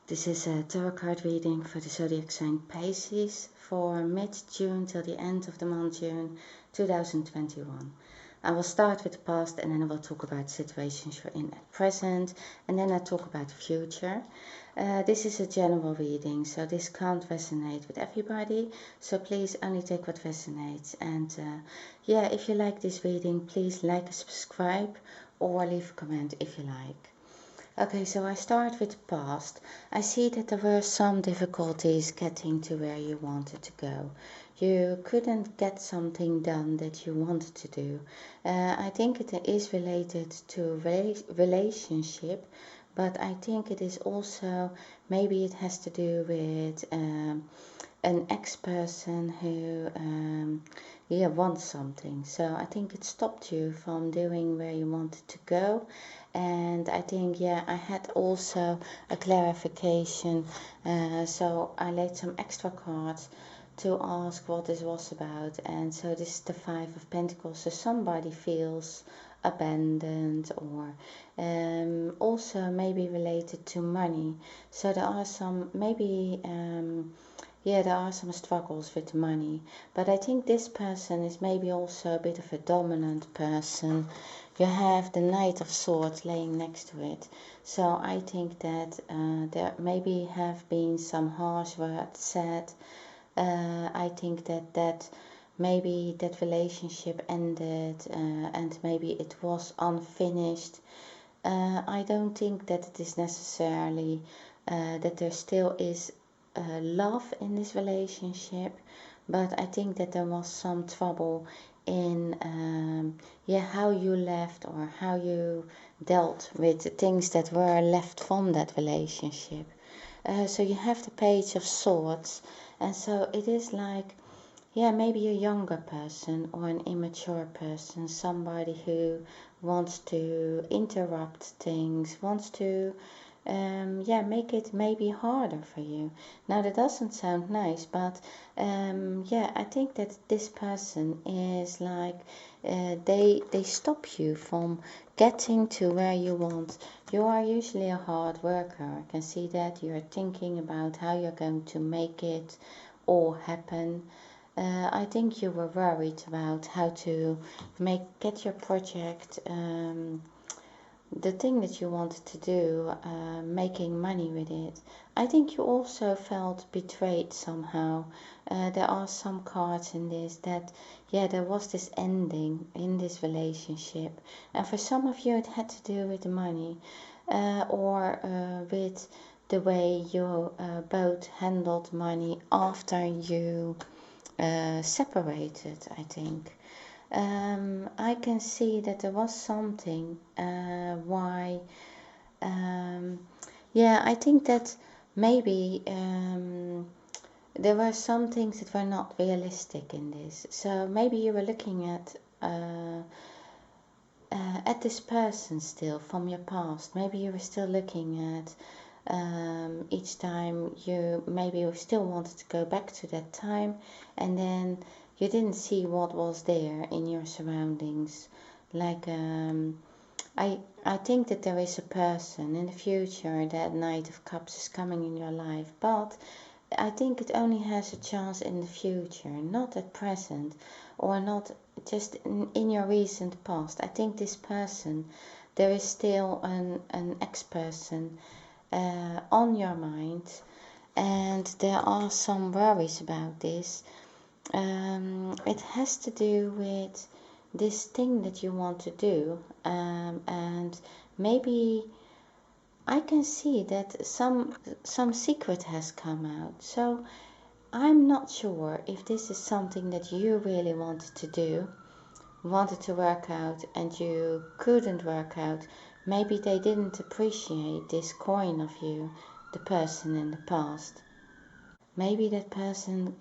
This is a tarot card reading for the zodiac sign Pisces for mid-June till the end of the month June 2021. I will start with the past and then I will talk about situations you're in at present and then I talk about the future. This is a general reading, so this can't resonate with everybody, so please only take what resonates. And yeah, if you like this reading, please like and subscribe or leave a comment if you like. Okay, so I start with the past. I see that there were some difficulties getting to where you wanted to go. You couldn't get something done that you wanted to do. I think it is related to relationship, but I think it is also, maybe it has to do with an ex-person who wants something. So I think it stopped you from doing where you wanted to go. And I think, yeah, I had also a clarification. So I laid some extra cards to ask what this was about. And so this is the Five of Pentacles. So somebody feels abandoned, or also maybe related to money. So there are some, maybe there are some struggles with money, but I think this person is maybe also a bit of a dominant person. You have the Knight of Swords laying next to it, so I think that there maybe have been some harsh words said. I think that maybe that relationship ended and maybe it was unfinished. I don't think that it is necessarily that there still is love in this relationship, but I think that there was some trouble in how you left or how you dealt with the things that were left from that relationship. So you have the Page of Swords, and so it is like, yeah, maybe a younger person or an immature person, somebody who wants to interrupt things, wants to make it maybe harder for you. Now that doesn't sound nice, but I think that this person is like they stop you from getting to where you want. You are usually a hard worker. I can see that you're thinking about how you're going to make it all happen. I think you were worried about how to get your project, the thing that you wanted to do, making money with it. I think you also felt betrayed somehow. There are some cards in this that, there was this ending in this relationship. And for some of you it had to do with the money or with the way you both handled money after you separated, I think. I can see that there was something why. I think that maybe there were some things that were not realistic in this. So maybe you were looking at this person still from your past. Maybe you were still looking at each time you still wanted to go back to that time, and then you didn't see what was there in your surroundings. Like I think that there is a person in the future, that Knight of Cups is coming in your life, but I think it only has a chance in the future, not at present, or not just in your recent past. I think this person, there is still an ex-person on your mind, and there are some worries about this. It has to do with this thing that you want to do, and maybe I can see that some secret has come out. So I'm not sure if this is something that you really wanted to do, wanted to work out, and you couldn't work out. Maybe they didn't appreciate this coin of you, the person in the past. Maybe that person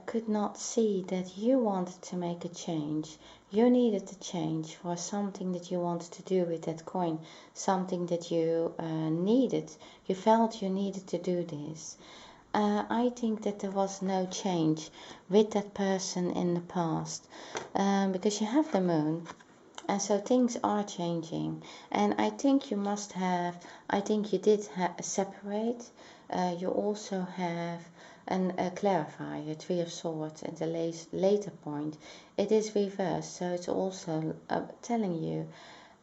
could not see that you wanted to make a change. You needed to change for something that you wanted to do with that coin, something that you needed. You felt you needed to do this. I think that there was no change with that person in the past, because you have the moon, And so things are changing. And I think you must have, I think you did separate. You also have a clarifier, Three of Swords, at the later point. It is reversed, so it's also telling you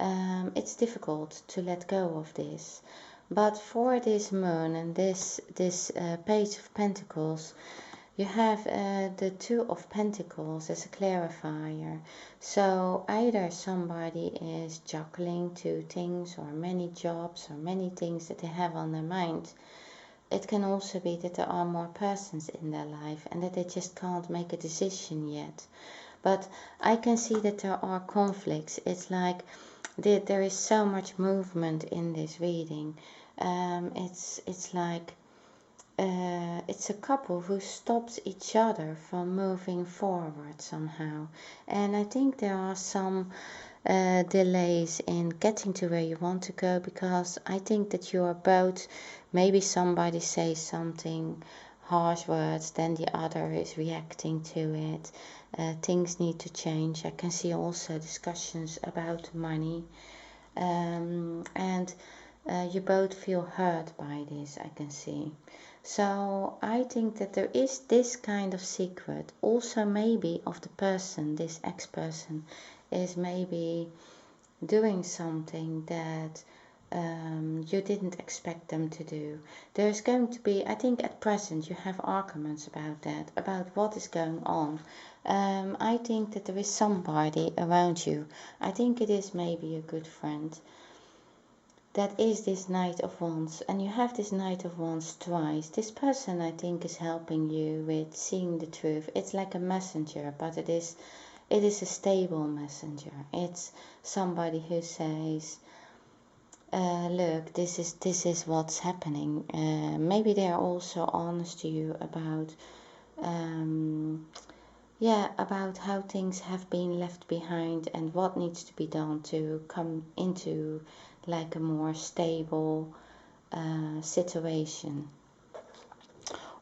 it's difficult to let go of this. But for this moon and this Page of Pentacles, you have the Two of Pentacles as a clarifier. So either somebody is juggling two things or many jobs or many things that they have on their mind. It can also be that there are more persons in their life and that they just can't make a decision yet. But I can see that there are conflicts. It's like there is so much movement in this reading. It's like it's a couple who stops each other from moving forward somehow. And I think there are some delays in getting to where you want to go, because I think that you are both, maybe somebody says something harsh words, then the other is reacting to it. Things need to change. I can see also discussions about money, and you both feel hurt by this, I can see. So I think that there is this kind of secret, also maybe of the person, this ex-person is maybe doing something that you didn't expect them to do. There's going to be, I think at present you have arguments about that, about what is going on. I think that there is somebody around you. I think it is maybe a good friend. That is this Knight of Wands, and you have this Knight of Wands twice. This person, I think, is helping you with seeing the truth. It's like a messenger, but it is a stable messenger. It's somebody who says, look, this is what's happening. Maybe they are also honest to you about about how things have been left behind and what needs to be done to come into like a more stable situation.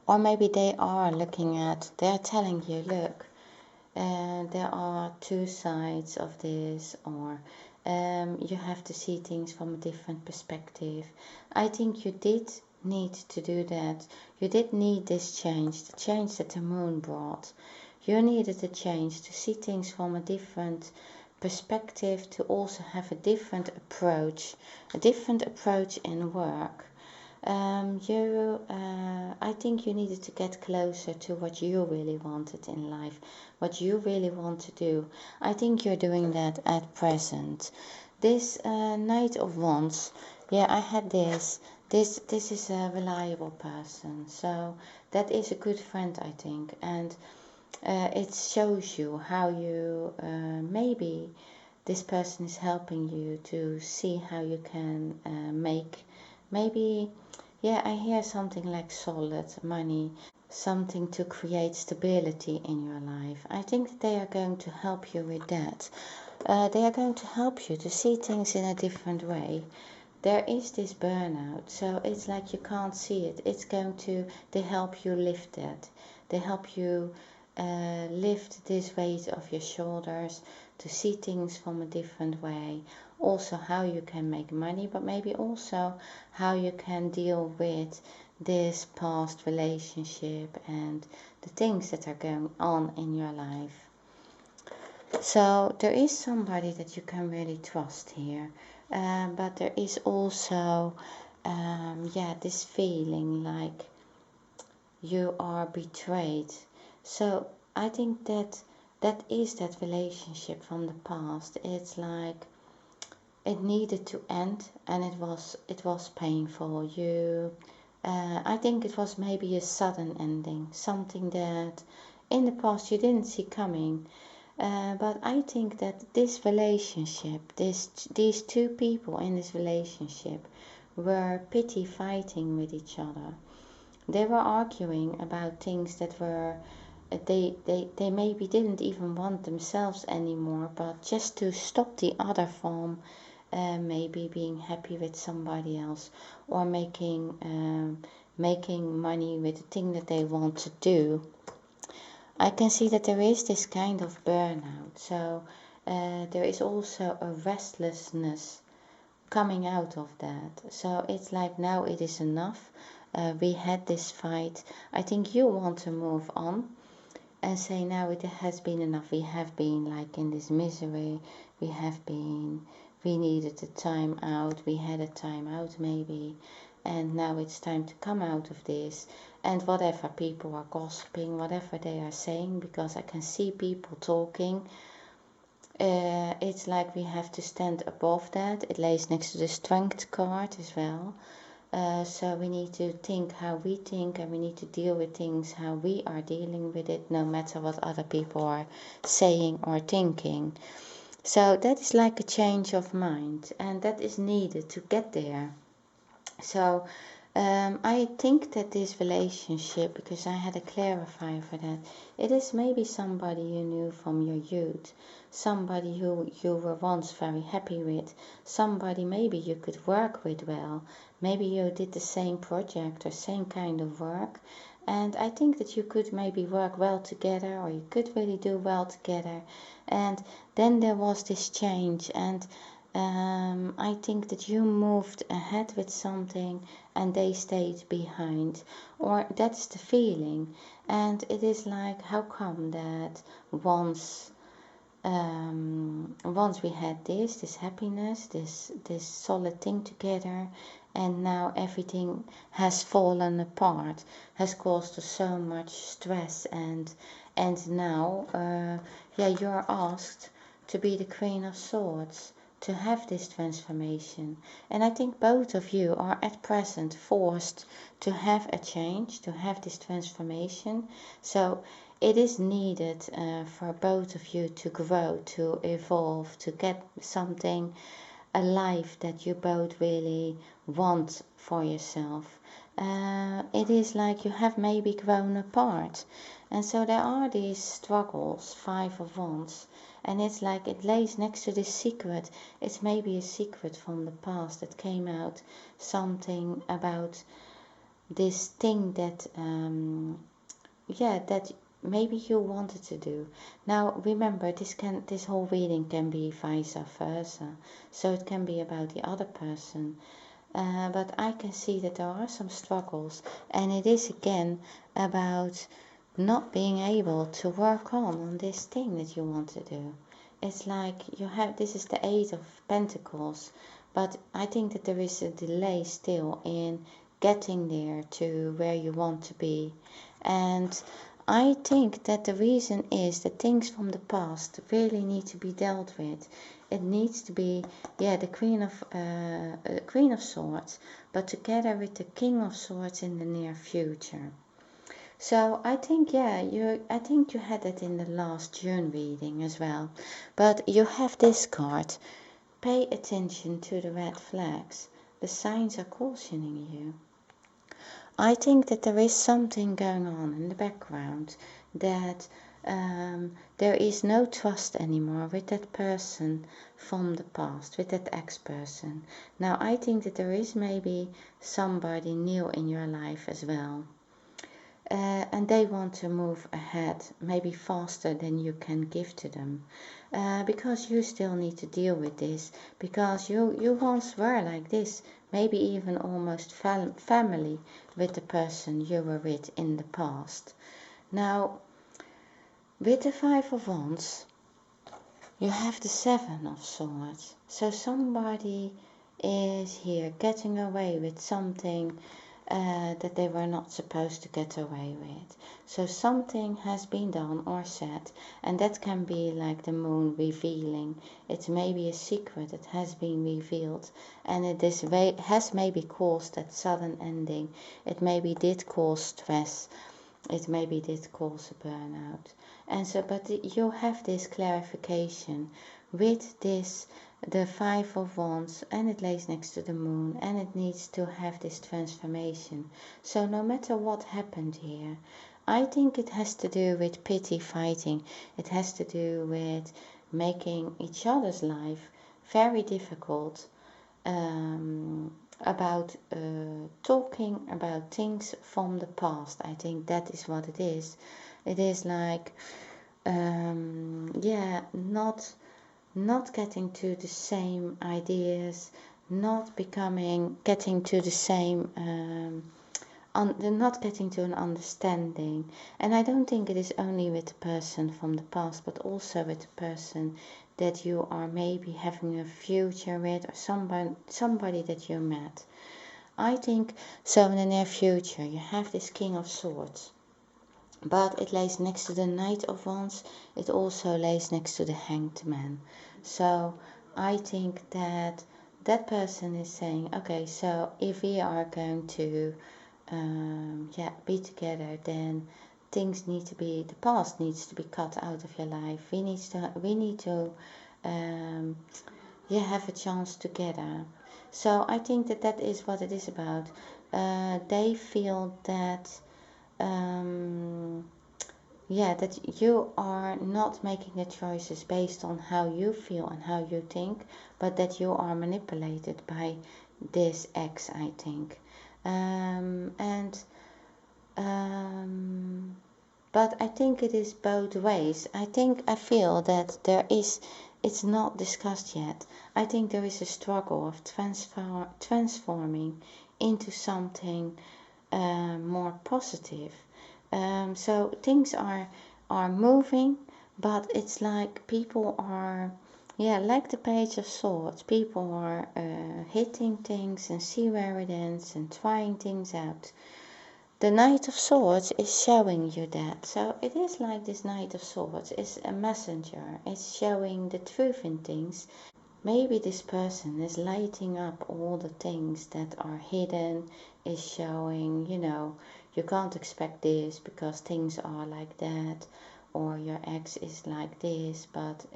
Or maybe they are looking at, they're telling you, look, there are two sides of this, or you have to see things from a different perspective. I think you did need to do that. You did need this change, the change that the moon brought. You needed a change to see things from a different perspective, to also have a different approach in work. I think you needed to get closer to what you really wanted in life, what you really want to do. I think you're doing that at present. This Knight of Wands, yeah, I had this. This is a reliable person, so that is a good friend, I think, and it shows you how you maybe this person is helping you to see how you can make, maybe, yeah, I hear something like solid money, something to create stability in your life. I think that they are going to help you with that. They are going to help you to see things in a different way. There is this burnout, so it's like you can't see it. It's going to, they help you lift that. They help you lift this weight off your shoulders, to see things from a different way. Also how you can make money, but maybe also how you can deal with this past relationship and the things that are going on in your life. So there is somebody that you can really trust here, but there is also this feeling like you are betrayed. So I think that is that relationship from the past. It's like it needed to end, and it was painful. I think it was maybe a sudden ending, something that in the past you didn't see coming. But I think that this relationship, these two people in this relationship were pity fighting with each other. They were arguing about things that were, they maybe didn't even want themselves anymore, but just to stop the other from maybe being happy with somebody else, or making money with the thing that they want to do. I can see that there is this kind of burnout. So there is also a restlessness coming out of that. So it's like now it is enough. We had this fight. I think you want to move on and say now it has been enough. We have been like in this misery. We needed a time out. We had a time out maybe. And now it's time to come out of this. And whatever people are gossiping, whatever they are saying, because I can see people talking, it's like we have to stand above that. It lays next to the strength card as well. So we need to think how we think, and we need to deal with things how we are dealing with it, no matter what other people are saying or thinking. So that is like a change of mind, and that is needed to get there. So I think that this relationship, because I had a clarifier for that, it is maybe somebody you knew from your youth, somebody who you were once very happy with, somebody maybe you could work with well, maybe you did the same project or same kind of work, and I think that you could maybe work well together, or you could really do well together, and then there was this change, and I think that you moved ahead with something and they stayed behind, or that's the feeling. And it is like, how come that once we had this happiness, this solid thing together, and now everything has fallen apart, has caused us so much stress, and now you're asked to be the Queen of Swords, to have this transformation. And I think both of you are at present forced to have a change, to have this transformation. So it is needed for both of you to grow, to evolve, to get something, a life that you both really want for yourself. It is like you have maybe grown apart. And so there are these struggles, 5 of Wands. And it's like it lays next to this secret. It's maybe a secret from the past that came out, something about this thing that, that maybe you wanted to do. Now remember, this whole reading can be vice versa. So it can be about the other person. But I can see that there are some struggles, and it is again about not being able to work on this thing that you want to do. It's like this is the 8 of Pentacles, but I think that there is a delay still in getting there to where you want to be. And I think that the reason is that things from the past really need to be dealt with. It needs to be, the Queen of Swords, but together with the King of Swords in the near future. So I think, I think you had it in the last June reading as well. But you have this card. Pay attention to the red flags. The signs are cautioning you. I think that there is something going on in the background, that there is no trust anymore with that person from the past, with that ex-person. Now I think that there is maybe somebody new in your life as well. And they want to move ahead, maybe faster than you can give to them, because you still need to deal with this, because you once were like this, maybe even almost family with the person you were with in the past. Now, with the 5 of Wands, you have the 7 of Swords. So somebody is here getting away with something that they were not supposed to get away with. So something has been done or said, and that can be like the moon revealing. It's maybe a secret that has been revealed, and it has maybe caused that sudden ending. It maybe did cause stress. It maybe did cause a burnout. And so, but you have this clarification with this, the 5 of Wands, and it lays next to the moon, and it needs to have this transformation. So no matter what happened here, I think it has to do with pity fighting. It has to do with making each other's life very difficult, about talking about things from the past. I think that is what it is. It is like, not not getting to the same ideas, not getting to the same, not getting to an understanding. And I don't think it is only with the person from the past, but also with the person that you are maybe having a future with, or somebody that you met. I think so. In the near future you have this King of Swords, but it lays next to the Knight of Wands. It also lays next to the Hanged Man. So I think that that person is saying, okay, so if we are going to be together, then things need to be, the past needs to be cut out of your life. We need to have a chance together. So I think that that is what it is about. They feel that that you are not making the choices based on how you feel and how you think, but that you are manipulated by this ex, I think. But I think it is both ways. I feel that it's not discussed yet. I think there is a struggle of transforming into something more positive. So things are moving, but it's like people are, like the Page of Swords, people are hitting things and see where it ends and trying things out. The Knight of Swords is showing you that. So it is like this Knight of Swords is a messenger. It's showing the truth in things. Maybe this person is lighting up all the things that are hidden, is showing, you can't expect this because things are like that, or your ex is like this, but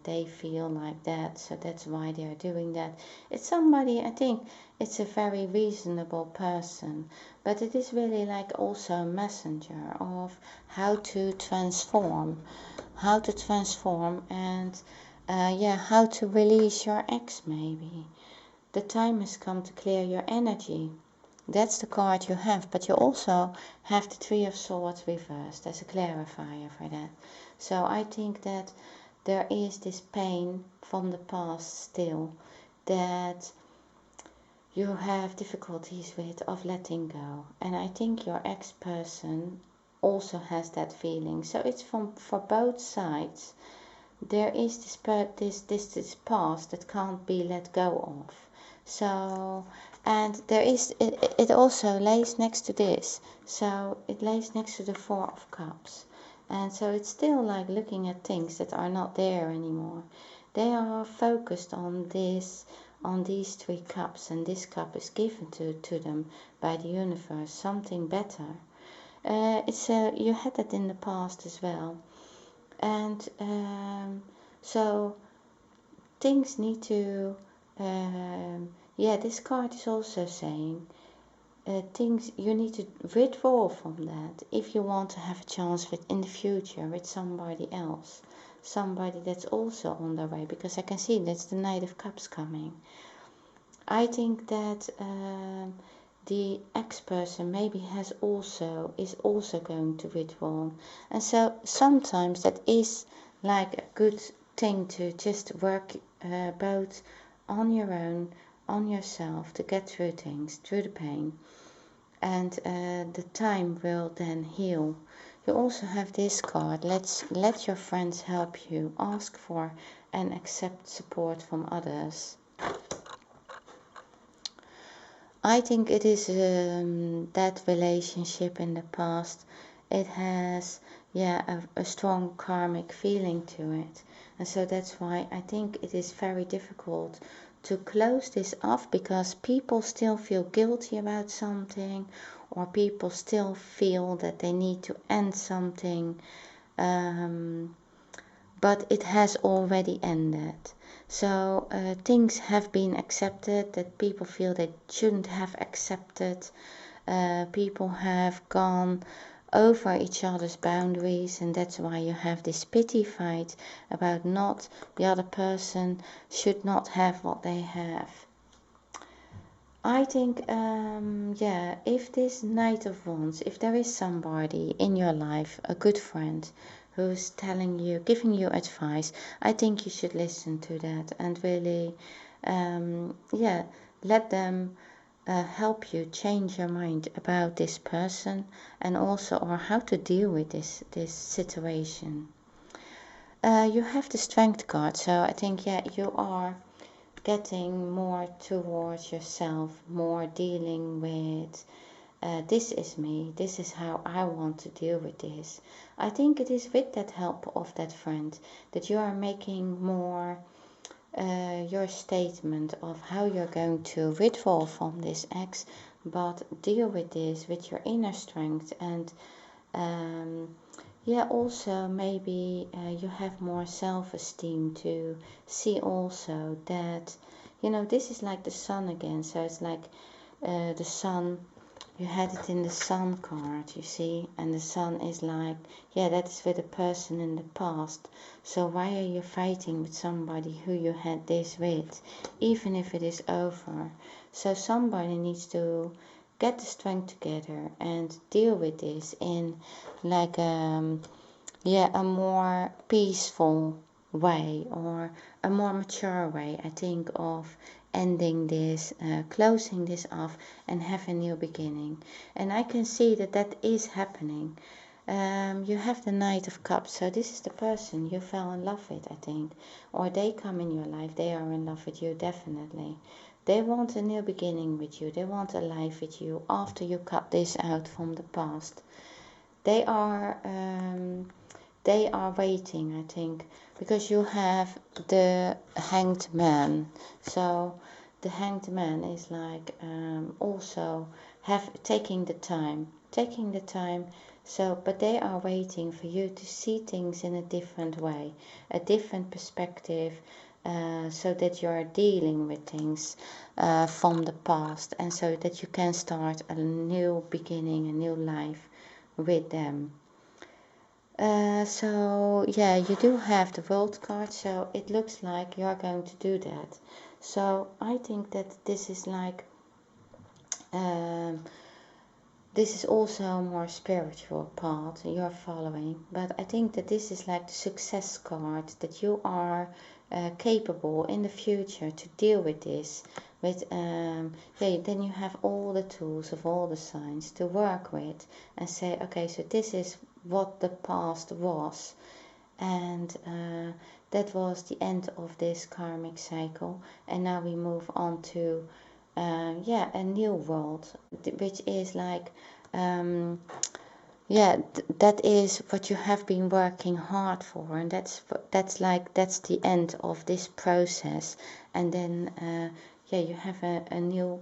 they feel like that, so that's why they are doing that. It's somebody, I think it's a very reasonable person, but it is really like also a messenger of how to transform and how to release your ex maybe. The time has come to clear your energy. That's the card you have, but you also have the Three of Swords reversed as a clarifier for that. So I think that there is this pain from the past still that you have difficulties with of letting go. And I think your ex-person also has that feeling. So it's for both sides. There is this past that can't be let go of. So, and there is, it also lays next to this. So it lays next to the Four of Cups. And so it's still like looking at things that are not there anymore. They are focused on this, on these three cups, and this cup is given to them by the universe, something better. You had that in the past as well. And so things need to, this card is also saying things you need to withdraw from that if you want to have a chance in the future with somebody else, somebody that's also on their way, because I can see that's the Knight of Cups coming. I think that the ex-person maybe is also going to withdraw, and so sometimes that is like a good thing to just work both on your own, on yourself, to get through things, through the pain, and the time will then heal. You also have this card, let your friends help you, ask for and accept support from others. I think it is that relationship in the past, it has a strong karmic feeling to it, and so that's why I think it is very difficult to close this off, because people still feel guilty about something, or people still feel that they need to end something, but it has already ended. So things have been accepted that people feel they shouldn't have accepted. People have gone over each other's boundaries, and that's why you have this pity fight about not the other person should not have what they have. I think, if this Knight of Wands, if there is somebody in your life, a good friend, who's telling you, giving you advice, I think you should listen to that and really, yeah, let them help you change your mind about this person, and also or how to deal with this situation. You have the Strength card, so I think, yeah, you are getting more towards yourself, more dealing with this is me, this is how I want to deal with this. I think it is with that help of that friend that you are making more your statement of how you're going to withdraw from this ex, but deal with this with your inner strength. And yeah, also maybe you have more self-esteem to see also that, you know, this is like the sun again. So it's like the sun, you had it in the sun card, you see, and the sun is like, yeah, that is with a person in the past. So why are you fighting with somebody who you had this with, even if it is over? So somebody needs to get the strength together and deal with this in like yeah, a more peaceful way, or a more mature way, I think, of ending this, closing this off and have a new beginning. And I can see that that is happening. You have the Knight of Cups, so this is the person you fell in love with, I think, or they come in your life, they are in love with you, definitely. They want a new beginning with you, they want a life with you after you cut this out from the past. They are waiting, I think, because you have the Hanged Man. So the Hanged Man is like also taking the time. So, but they are waiting for you to see things in a different way, a different perspective, so that you are dealing with things from the past, and so that you can start a new beginning, a new life with them. So yeah, you do have the World card, so it looks like you are going to do that. So I think that this is like this is also a more spiritual path you're following, but I think that this is like the success card, that you are capable in the future to deal with this. With yeah, then you have all the tools of all the signs to work with and say, okay, so this is what the past was, and that was the end of this karmic cycle, and now we move on to yeah, a new world, which is like yeah, that is what you have been working hard for, and that's like that's the end of this process. And then yeah, you have a new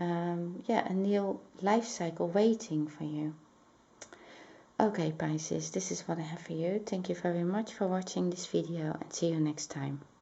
yeah, a new life cycle waiting for you. Okay, Pisces, this is what I have for you. Thank you very much for watching this video, and see you next time.